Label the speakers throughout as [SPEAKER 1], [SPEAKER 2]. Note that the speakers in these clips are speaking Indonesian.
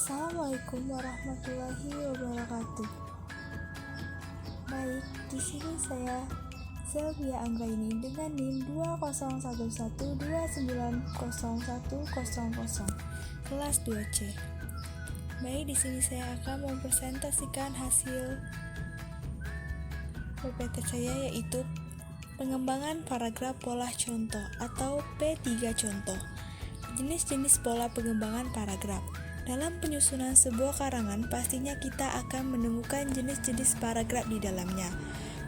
[SPEAKER 1] Assalamualaikum warahmatullahi wabarakatuh. Baik, di sini saya Zelvia Anggraini dengan NIM 2011290100 kelas 2C. Baik, di sini saya akan mempresentasikan hasil PPT saya, yaitu pengembangan paragraf pola contoh atau P3 contoh. Jenis-jenis pola pengembangan paragraf. Dalam penyusunan sebuah karangan, pastinya kita akan menemukan jenis-jenis paragraf di dalamnya.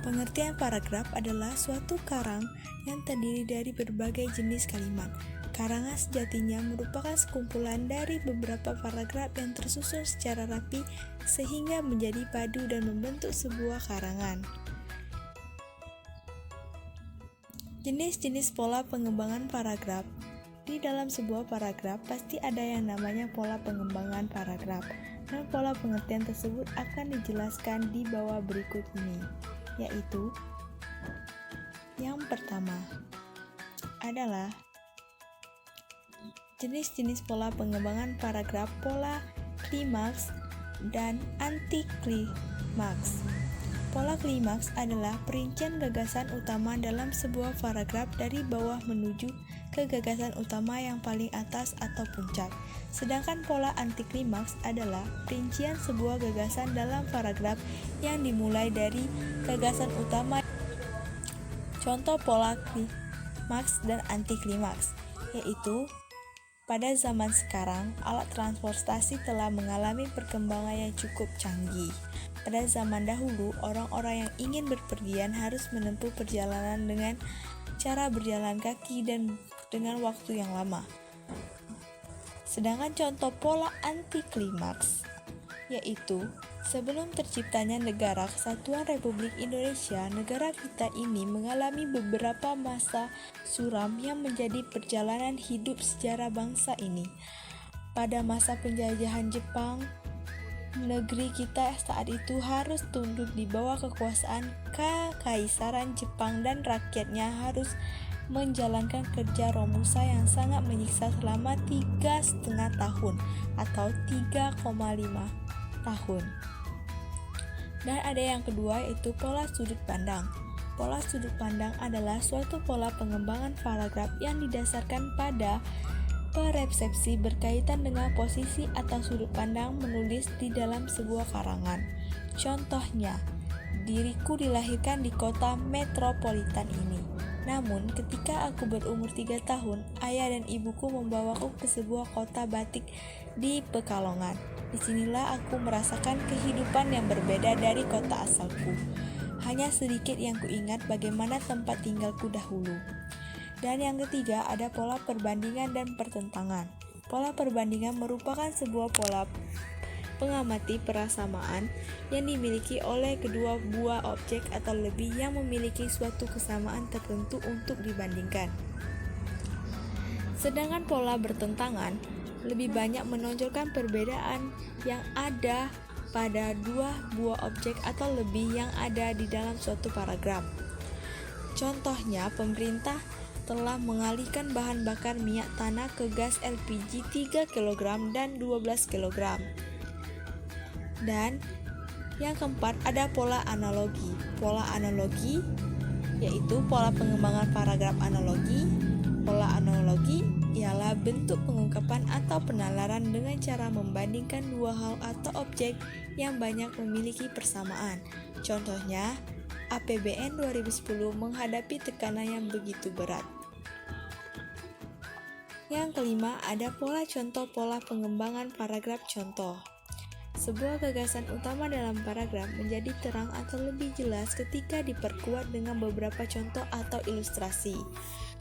[SPEAKER 1] Pengertian paragraf adalah suatu karang yang terdiri dari berbagai jenis kalimat. Karangan sejatinya merupakan sekumpulan dari beberapa paragraf yang tersusun secara rapi sehingga menjadi padu dan membentuk sebuah karangan. Jenis-jenis pola pengembangan paragraf. Di dalam sebuah paragraf pasti ada yang namanya pola pengembangan paragraf, dan pola pengertian tersebut akan dijelaskan di bawah berikut ini, yaitu yang pertama adalah jenis-jenis pola pengembangan paragraf, pola klimaks dan anti klimaks. Pola klimaks adalah perincian gagasan utama dalam sebuah paragraf dari bawah menuju ke gagasan utama yang paling atas atau puncak. Sedangkan pola anti klimaks adalah perincian sebuah gagasan dalam paragraf yang dimulai dari gagasan utama. Contoh pola klimaks dan anti klimaks yaitu pada zaman sekarang, alat transportasi telah mengalami perkembangan yang cukup canggih. Pada zaman dahulu, orang-orang yang ingin berpergian harus menempuh perjalanan dengan cara berjalan kaki dan dengan waktu yang lama. Sedangkan contoh pola anti klimaks yaitu sebelum terciptanya Negara Kesatuan Republik Indonesia, negara kita ini mengalami beberapa masa suram yang menjadi perjalanan hidup sejarah bangsa ini. Pada masa penjajahan Jepang, negeri kita saat itu harus tunduk di bawah kekuasaan Kekaisaran Jepang dan rakyatnya harus menjalankan kerja romusa yang sangat menyiksa selama 3,5 tahun atau 3,5 tahun. Dan ada yang kedua, yaitu pola sudut pandang. Pola sudut pandang adalah suatu pola pengembangan paragraf yang didasarkan pada persepsi berkaitan dengan posisi atau sudut pandang menulis di dalam sebuah karangan. Contohnya, diriku dilahirkan di kota metropolitan ini. Namun, ketika aku berumur 3 tahun, ayah dan ibuku membawaku ke sebuah kota batik di Pekalongan. Disinilah aku merasakan kehidupan yang berbeda dari kota asalku. Hanya sedikit yang kuingat bagaimana tempat tinggalku dahulu. Dan yang ketiga, ada pola perbandingan dan pertentangan. Pola perbandingan merupakan sebuah pola pengamati persamaan yang dimiliki oleh kedua buah objek atau lebih yang memiliki suatu kesamaan tertentu untuk dibandingkan. Sedangkan pola bertentangan lebih banyak menonjolkan perbedaan yang ada pada dua buah objek atau lebih yang ada di dalam suatu paragraf. Contohnya, pemerintah telah mengalihkan bahan bakar minyak tanah ke gas LPG 3 kg dan 12 kg. Dan yang keempat, ada pola analogi. Pola analogi yaitu pola pengembangan paragraf analogi. Pola analogi ialah bentuk pengungkapan atau penalaran dengan cara membandingkan dua hal atau objek yang banyak memiliki persamaan. Contohnya, APBN 2010 menghadapi tekanan yang begitu berat. Yang kelima, ada pola contoh pola pengembangan paragraf contoh. Sebuah gagasan utama dalam paragraf menjadi terang atau lebih jelas ketika diperkuat dengan beberapa contoh atau ilustrasi.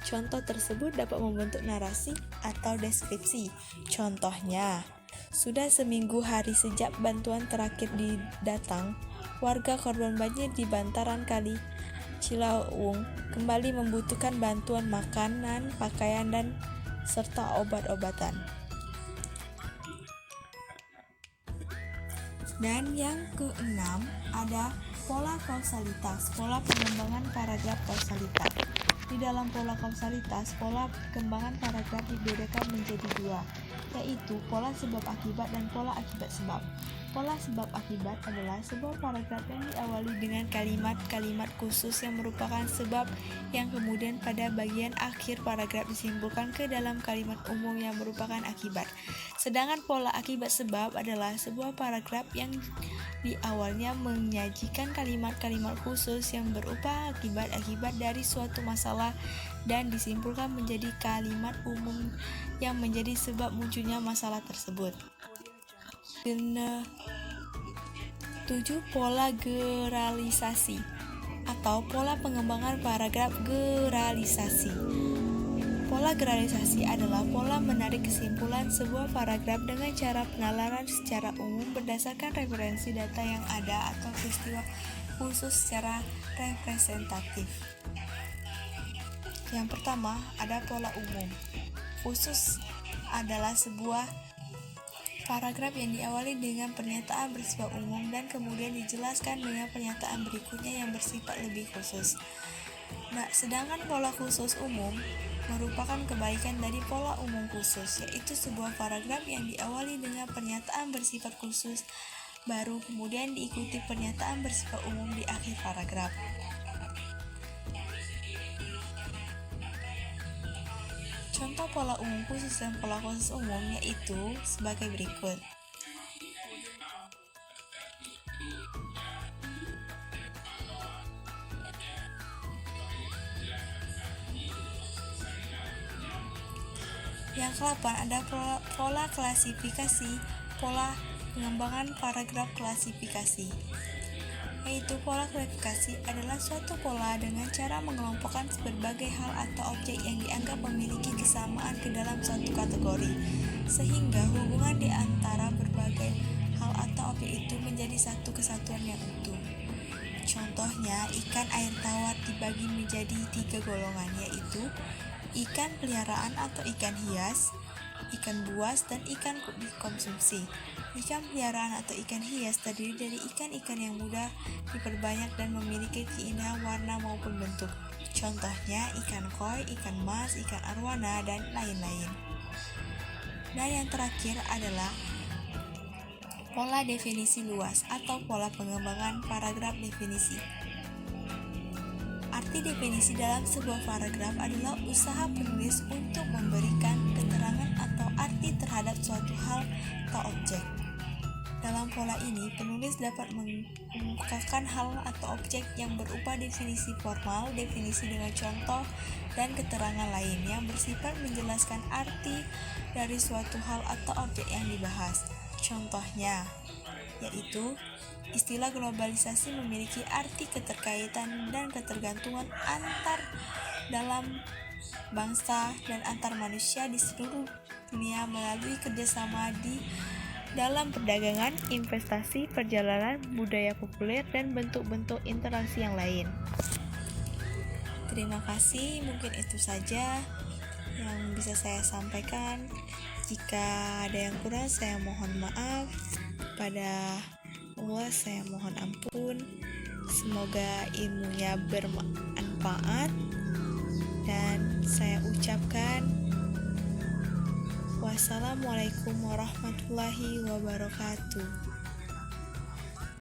[SPEAKER 1] Contoh tersebut dapat membentuk narasi atau deskripsi. Contohnya, sudah seminggu hari sejak bantuan terakhir didatang, warga korban banjir di bantaran Kali Ciliwung kembali membutuhkan bantuan makanan, pakaian, dan serta obat-obatan. Dan yang keenam, ada pola kausalitas, pola pengembangan paragraf kausalitas. Di dalam pola kausalitas, pola perkembangan paragraf dibedakan menjadi dua, yaitu pola sebab akibat dan pola akibat sebab. Pola sebab akibat adalah sebuah paragraf yang diawali dengan kalimat-kalimat khusus yang merupakan sebab yang kemudian pada bagian akhir paragraf disimpulkan ke dalam kalimat umum yang merupakan akibat. Sedangkan pola akibat sebab adalah sebuah paragraf yang di awalnya menyajikan kalimat-kalimat khusus yang berupa akibat-akibat dari suatu masalah dan disimpulkan menjadi kalimat umum yang menjadi sebab munculnya masalah tersebut. 7. Pola geralisasi atau pola pengembangan paragraf geralisasi. Pola geralisasi adalah pola menarik kesimpulan sebuah paragraf dengan cara penalaran secara umum berdasarkan referensi data yang ada atau peristiwa khusus secara representatif. Yang pertama, ada pola umum. Khusus adalah sebuah paragraf yang diawali dengan pernyataan bersifat umum dan kemudian dijelaskan dengan pernyataan berikutnya yang bersifat lebih khusus. Nah, sedangkan pola khusus umum merupakan kebalikan dari pola umum khusus, yaitu sebuah paragraf yang diawali dengan pernyataan bersifat khusus, baru kemudian diikuti pernyataan bersifat umum di akhir paragraf. Contoh pola umum khusus dan pola khusus umum yaitu sebagai berikut. Yang ke-8 ada pola klasifikasi, pola pengembangan paragraf klasifikasi. Yaitu pola klasifikasi adalah suatu pola dengan cara mengelompokkan berbagai hal atau objek yang dianggap memiliki kesamaan ke dalam suatu kategori, sehingga hubungan di antara berbagai hal atau objek itu menjadi satu kesatuan yang utuh. Contohnya, ikan air tawar dibagi menjadi 3 golongan, yaitu ikan peliharaan atau ikan hias, ikan buas, dan ikan dikonsumsi. Ikan peliharaan atau ikan hias terdiri dari ikan-ikan yang mudah diperbanyak dan memiliki keindahan warna maupun bentuk. Contohnya ikan koi, ikan mas, ikan arwana, dan lain-lain. Dan yang terakhir adalah pola definisi luas atau pola pengembangan paragraf definisi. Arti definisi dalam sebuah paragraf adalah usaha penulis untuk memberikan keterangan atau arti terhadap suatu hal atau objek. Dalam pola ini, penulis dapat mengemukakan hal atau objek yang berupa definisi formal, definisi dengan contoh, dan keterangan lain yang bersifat menjelaskan arti dari suatu hal atau objek yang dibahas. Contohnya, yaitu istilah globalisasi memiliki arti keterkaitan dan ketergantungan antar dalam bangsa dan antar manusia di seluruh dunia melalui kerjasama di dalam perdagangan, investasi, perjalanan, budaya populer, dan bentuk-bentuk interaksi yang lain. Terima kasih, mungkin itu saja yang bisa saya sampaikan. Jika ada yang kurang, saya mohon maaf. Kepada Allah, saya mohon ampun. Semoga ilmunya bermanfaat. Dan saya ucapkan wassalamualaikum warahmatullahi wabarakatuh.